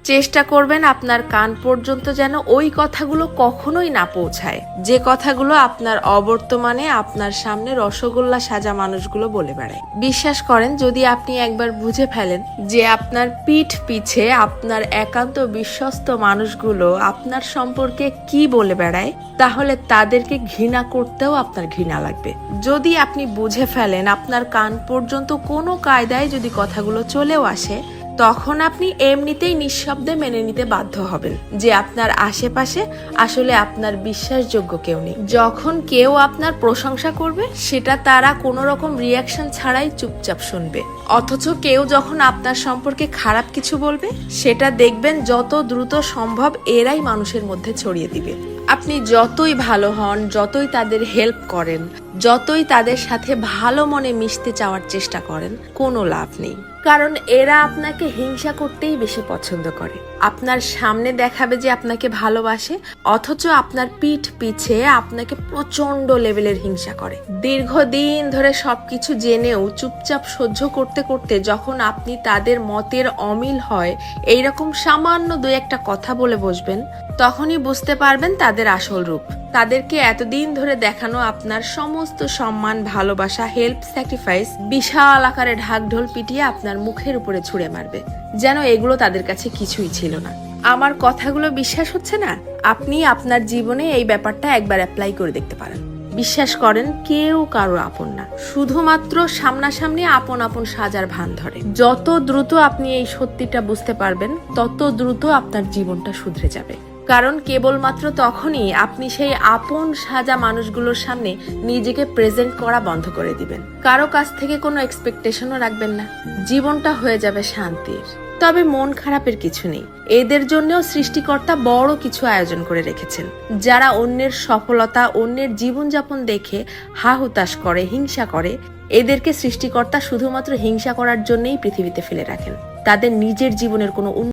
চেষ্টা করবেন আপনার কান পর্যন্ত যেন ওই কথাগুলো কখনোই না পৌঁছায়, যে কথাগুলো আপনার অবর্তমানে আপনার সামনে রসগোল্লা সাজা মানুষগুলো বলে বেড়ায়। বিশ্বাস করেন, যদি আপনি একবার বুঝে ফেলেন যে আপনার পিঠ পিছে আপনার একান্ত বিশ্বস্ত মানুষগুলো আপনার সম্পর্কে কি বলে বেড়ায়, তাহলে তাদেরকে ঘৃণা করতেও আপনার ঘৃণা লাগবে। যদি আপনি বুঝে ফেলেন আপনার কান পর্যন্ত কোনো কায়দায় যদি কথাগুলো চলেও আসে, তখন আপনি এমনিতেই নিঃশব্দে মেনে নিতে বাধ্য হবেন যে আপনার আশেপাশে আসলে আপনার বিশ্বাসযোগ্য কেউ নেই। যখন কেউ আপনার প্রশংসা করবে, সেটা তারা কোনো রকম রিয়াকশন ছাড়াই চুপচাপ শুনবে। অথচ কেউ যখন আপনার সম্পর্কে খারাপ কিছু বলবে, সেটা দেখবেন যত দ্রুত সম্ভব এরাই মানুষের মধ্যে ছড়িয়ে দিবে। আপনি যতই ভালো হন, যতই তাদের হেল্প করেন, যতই তাদের সাথে ভালো মনে মিশতে চাওয়ার চেষ্টা করেন, কোনো লাভ নেই। কারণ এরা আপনাকে হিংসা করতেই বেশি পছন্দ করে। আপনার সামনে দেখাবে যে আপনাকে ভালোবাসে, অথচ আপনার পিঠ পিছে আপনাকে প্রচন্ড লেভেলের হিংসা করে। দীর্ঘদিন ধরে সবকিছু জেনেও চুপচাপ সহ্য করতে করতে যখন আপনি তাদের মতের অমিল হয় এইরকম সামান্য দুই একটা কথা বলে বসবেন, তখনই বুঝতে পারবেন তাদের আসল রূপ। তাদেরকে এতদিন ধরে দেখানো আপনার সমস্ত সম্মান, ভালোবাসা, হেল্প, স্যাক্রিফাইস বিশাল আকারে ঢাকঢোল পিটিয়ে আপনার মুখের উপরে ছুঁড়ে মারবে, যেন এগুলো তাদের কাছে কিছুই ছিল না। আমার কথাগুলো বিশ্বাস হচ্ছে না? আপনি আপনার জীবনে এই ব্যাপারটা একবার অ্যাপ্লাই করে দেখতে পারেন। বিশ্বাস করেন, কেউ কারো আপন না, শুধুমাত্র সামনাসামনি আপন আপন সাজার ভান ধরে। যত দ্রুত আপনি এই সত্যিটা বুঝতে পারবেন, তত দ্রুত আপনার জীবনটা শুধরে যাবে। কারণ কেবলমাত্র তখনই আপনি সেই আপন সাজা মানুষগুলোর সামনে নিজেকে প্রেজেন্ট করা বন্ধ করে দিবেন। কারো কাছ থেকে কোনো এক্সপেকটেশনও রাখবেন না। জীবনটা হয়ে যাবে শান্তির। তবে মন খারাপের কিছু নেই, এদের জন্যও সৃষ্টিকর্তা বড় কিছু আয়োজন করে রেখেছেন। যারা অন্যের সফলতা, অন্যের জীবনযাপন দেখে হা হুতাশ করে, হিংসা করে, এদেরকে সৃষ্টিকর্তা শুধুমাত্র হিংসা করার জন্যই পৃথিবীতে ফেলে রাখেন। তাদের নিজের জীবনের কোনো